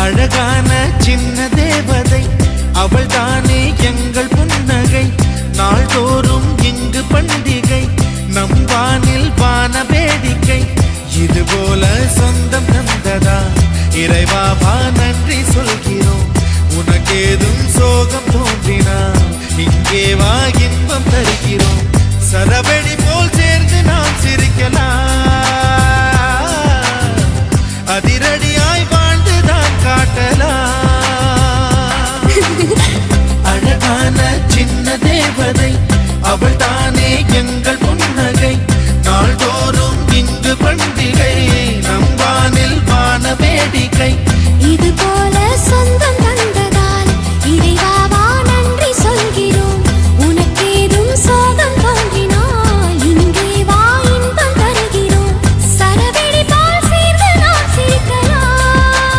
அழகான சின்ன தேவதை அவள் தானே எங்கள் புன்னகை. நாள்தோறும் இங்கு பண்டிகை, நம் வானில் வான வேடிக்கை. இதுபோல சொந்தம் தந்ததா இறைவாவா நன்றி சொல்கிறோம். உனக்கேதும் சோகம் தோன்றினா இங்கே வா இன்பம் தருகிறோம். சரவெடி போல்